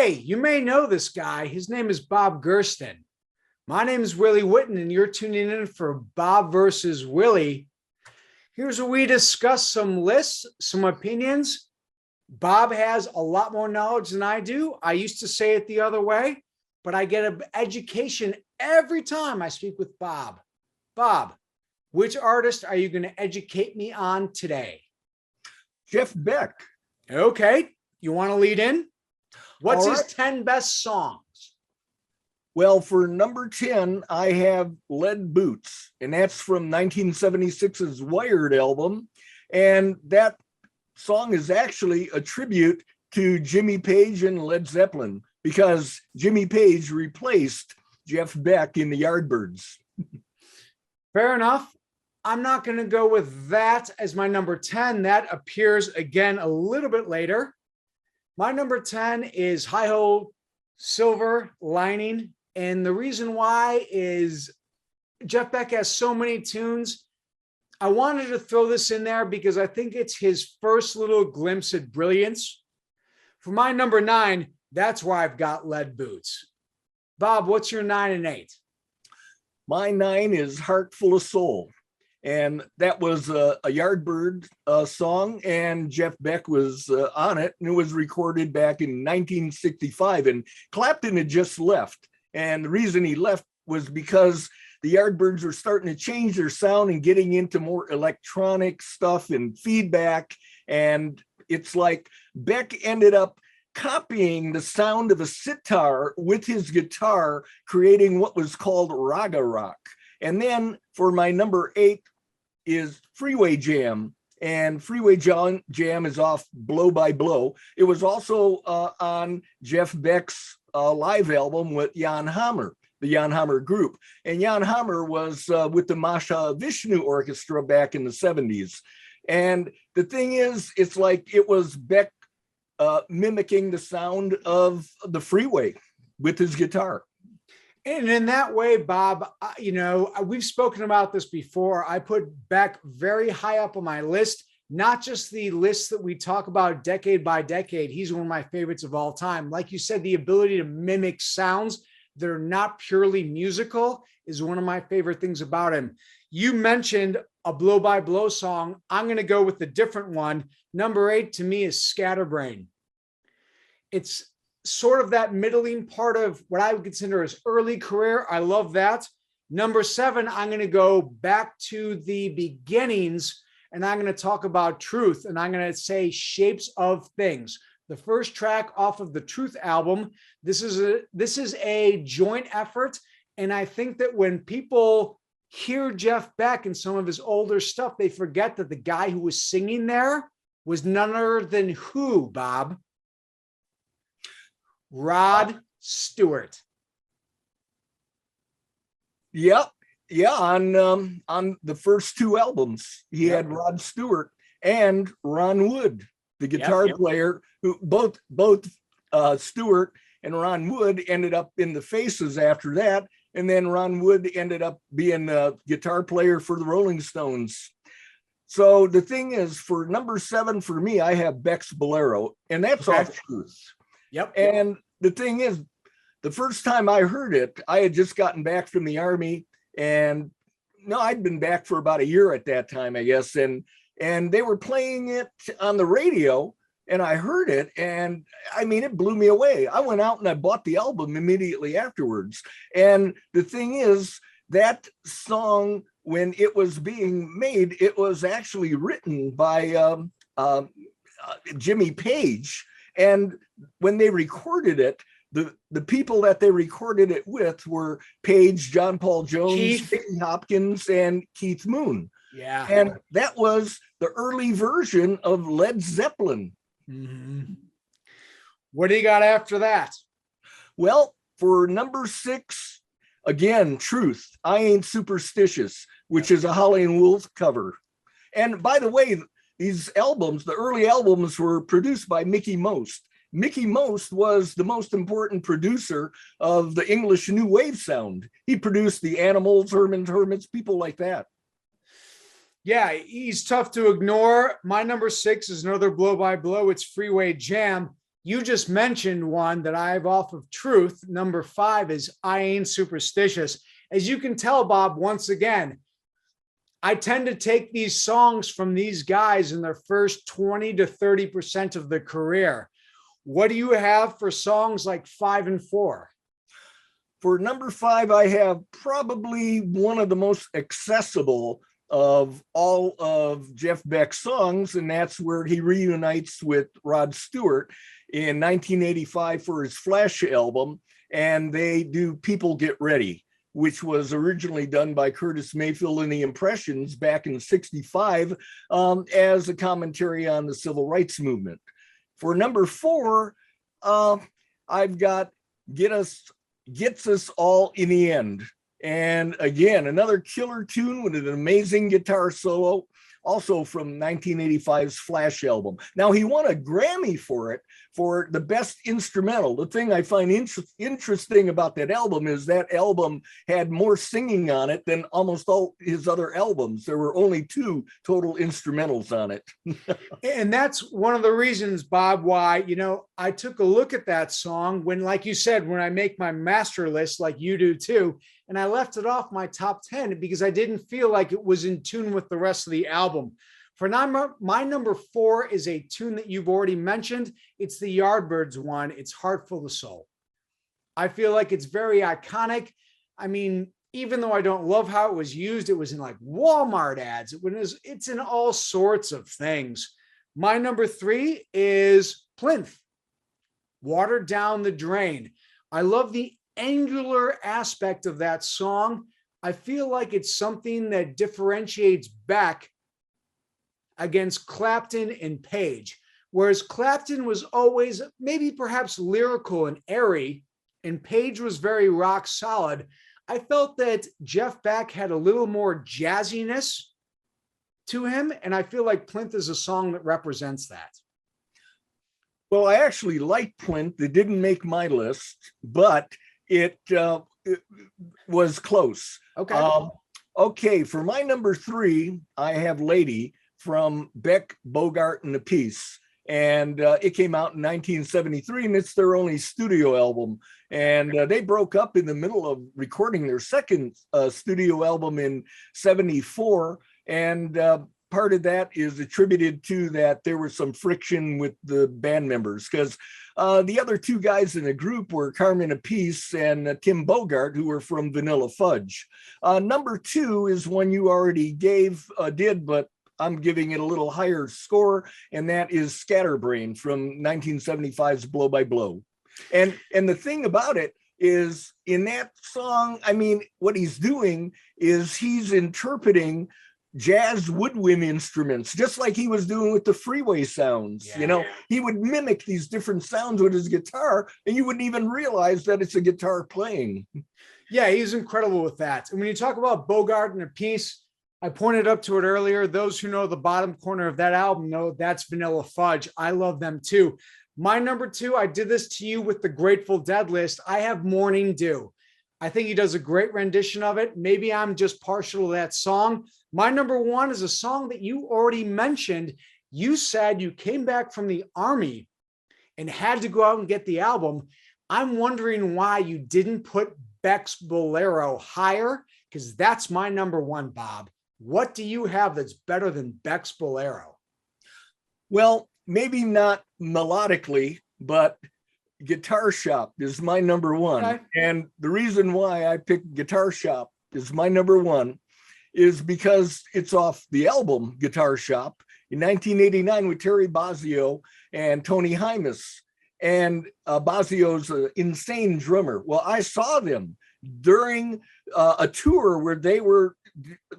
Hey, you may know this guy. His name is Bob Gersten. My name is Willie Witten, and you're tuning in for Bob versus Willie. Here's where we discuss some lists, some opinions. Bob has a lot more knowledge than I do. I used to say it the other way, but I get an education every time I speak with Bob. Bob, which artist are you going to educate me on today? Jeff Beck. Okay, you want to lead in? What's All right. his 10 best songs? Well, for number 10, I have Lead Boots, and that's from 1976's Wired album. And that song is actually a tribute to Jimmy Page and Led Zeppelin, because Jimmy Page replaced Jeff Beck in the Yardbirds. Fair enough. I'm not going to go with that as my number 10. That appears again a little bit later. My number 10 is Hi-Ho Silver Lining. And the reason why is Jeff Beck has so many tunes. I wanted to throw this in there because I think it's his first little glimpse at brilliance. For my number 9, that's why I've got Lead Boots. Bob, what's your 9 and 8? My 9 is Heart Full of Soul. And that was a Yardbird song, and Jeff Beck was on it, and it was recorded back in 1965, and Clapton had just left. And the reason he left was because the Yardbirds were starting to change their sound and getting into more electronic stuff and feedback. And it's like Beck ended up copying the sound of a sitar with his guitar, creating what was called raga rock. And then for my number 8 is Freeway Jam. And Freeway Jam is off Blow by Blow. It was also on Jeff Beck's live album with Jan Hammer, the Jan Hammer group. And Jan Hammer was with the Masha Vishnu Orchestra back in the 70s. And the thing is, it's like it was Beck mimicking the sound of the Freeway with his guitar. And in that way, Bob, we've spoken about this before. I put Beck very high up on my list, not just the list that we talk about decade by decade. He's one of my favorites of all time. Like you said, the ability to mimic sounds that are not purely musical is one of my favorite things about him. You mentioned a Blow by Blow song. I'm going to go with a different one. Number 8 to me is Scatterbrain. It's sort of that middling part of what I would consider his early career. I love that. Number 7, I'm going to go back to the beginnings, and I'm going to talk about Truth, and I'm going to say Shapes of Things. The first track off of the Truth album. This is a joint effort, and I think that when people hear Jeff Beck and some of his older stuff, they forget that the guy who was singing there was none other than who, Bob? Rod Stewart. Yep. Yeah, on the first 2 albums, he had Rod Stewart and Ron Wood, the guitar player, who both Stewart and Ron Wood ended up in the Faces after that. And then Ron Wood ended up being a guitar player for the Rolling Stones. So the thing is, for number 7 for me, I have Beck's Bolero, and that's off Truth. Yep. And the thing is, the first time I heard it, I had just gotten back from the Army, and I'd been back for about a year at that time, I guess. And they were playing it on the radio, and I heard it, and I mean, it blew me away. I went out and I bought the album immediately afterwards. And the thing is, that song, when it was being made, it was actually written by Jimmy Page. And when they recorded it, the people that they recorded it with were Page, John Paul Jones, Dickie Hopkins, and Keith Moon. Yeah. And that was the early version of Led Zeppelin. Mm-hmm. What do you got after that? Well, for number 6, again, Truth, I Ain't Superstitious, which is a Howlin' Wolf cover. And by the way, these albums, the early albums, were produced by Mickey Most. Mickey Most was the most important producer of the English New Wave sound. He produced the Animals, Hermits, people like that. Yeah, he's tough to ignore. My number 6 is another blow by blow. It's Freeway Jam. You just mentioned one that I have off of Truth. Number 5 is I Ain't Superstitious. As you can tell, Bob, once again, I tend to take these songs from these guys in their first 20 to 30% of their career. What do you have for songs like 5 and 4? For number 5, I have probably one of the most accessible of all of Jeff Beck's songs, and that's where he reunites with Rod Stewart in 1985 for his Flash album, and they do People Get Ready, which was originally done by Curtis Mayfield and the Impressions back in '65 as a commentary on the civil rights movement. For number 4, I've got Gets Us All in the End. And again, another killer tune with an amazing guitar solo, also from 1985's Flash album. Now, he won a Grammy for it for the best instrumental. The thing I find interesting about that album is that album had more singing on it than almost all his other albums. There were only 2 total instrumentals on it. And that's one of the reasons, Bob, why, I took a look at that song when, like you said, when I make my master list, like you do too, and I left it off my top 10 because I didn't feel like it was in tune with the rest of the album. For my number 4 is a tune that you've already mentioned. It's the Yardbirds one. It's Heart Full of Soul. I feel like it's very iconic. I mean, even though I don't love how it was used, it was in like Walmart ads. It's in all sorts of things. My number 3 is Plinth, Water Down the Drain. I love the angular aspect of that song. I feel like it's something that differentiates Beck against Clapton and Page, whereas Clapton was always maybe perhaps lyrical and airy, and Page was very rock solid. I felt that Jeff Beck had a little more jazziness to him, and I feel like Plinth is a song that represents that. Well, I actually like Plinth. It didn't make my list, but it was close. Okay. Okay, for my number 3, I have Lady from Beck, Bogart, and the Peace. And it came out in 1973, and it's their only studio album. And they broke up in the middle of recording their second studio album in '74. And part of that is attributed to that there was some friction with the band members, because the other 2 guys in the group were Carmen Appice and Tim Bogart, who were from Vanilla Fudge. Number 2 is one you already did, but I'm giving it a little higher score, and that is Scatterbrain from 1975's Blow by Blow. And the thing about it is, in that song, I mean, what he's doing is he's interpreting jazz woodwind instruments, just like he was doing with the Freeway sounds. Yeah. He would mimic these different sounds with his guitar, and you wouldn't even realize that it's a guitar playing. Yeah, he's incredible with that. And when you talk about Bogart and Appice, I pointed up to it earlier. Those who know the bottom corner of that album know that's Vanilla Fudge. I love them too. My number 2, I did this to you with the Grateful Dead list. I have Morning Dew. I think he does a great rendition of it. Maybe I'm just partial to that song. My number 1 is a song that you already mentioned. You said you came back from the Army and had to go out and get the album. I'm wondering why you didn't put Beck's Bolero higher, because that's my number 1, Bob. What do you have that's better than Beck's Bolero? Well, maybe not melodically, but Guitar Shop is my number 1. Okay. And the reason why I picked Guitar Shop as my number 1 is because it's off the album Guitar Shop in 1989 with Terry Bozzio and Tony Hymas. And Bozzio's an insane drummer. Well, I saw them during a tour where they were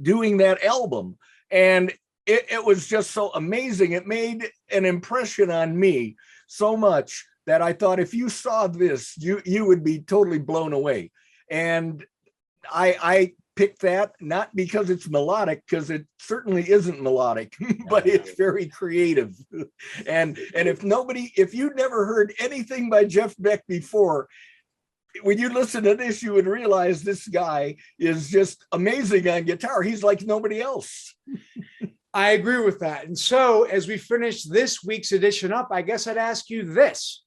doing that album, and it was just so amazing. It made an impression on me so much that I thought, if you saw this, you would be totally blown away. And I picked that not because it's melodic, because it certainly isn't melodic, but it's very creative. And if you'd never heard anything by Jeff Beck before, when you listen to this, you would realize this guy is just amazing on guitar. He's like nobody else. I agree with that. And so as we finish this week's edition up, I guess I'd ask you this.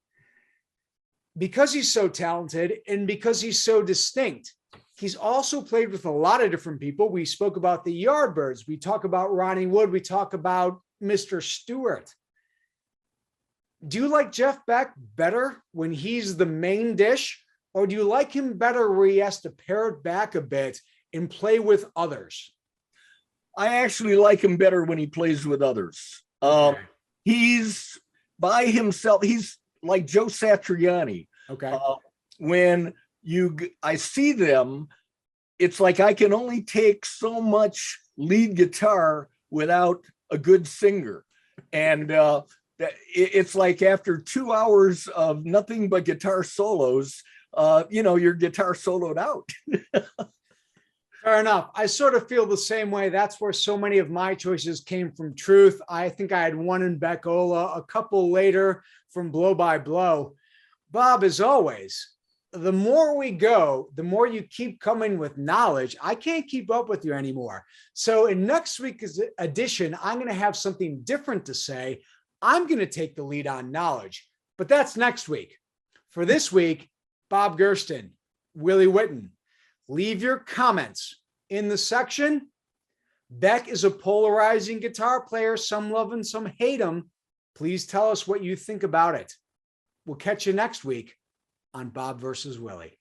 because he's so talented and because he's so distinct, he's also played with a lot of different people. We spoke about the Yardbirds. We talk about Ronnie Wood. We talk about Mr. Stewart. Do you like Jeff Beck better when he's the main dish, or do you like him better where he has to pare it back a bit and play with others? I actually like him better when he plays with others. Okay. He's by himself. He's like Joe Satriani. Okay. When I see them, it's like I can only take so much lead guitar without a good singer. And it's like after 2 hours of nothing but guitar solos, your guitar soloed out. Fair enough. I sort of feel the same way. That's where so many of my choices came from Truth. I think I had one in Beck Ola, a couple later from Blow by Blow. Bob, as always, the more we go, the more you keep coming with knowledge. I can't keep up with you anymore. So in next week's edition, I'm going to have something different to say. I'm going to take the lead on knowledge, but that's next week. For this week, Bob Gersten, Willie Witten, leave your comments in the section. Beck is a polarizing guitar player. Some love him, some hate him. Please tell us what you think about it. We'll catch you next week on Bob versus Willie.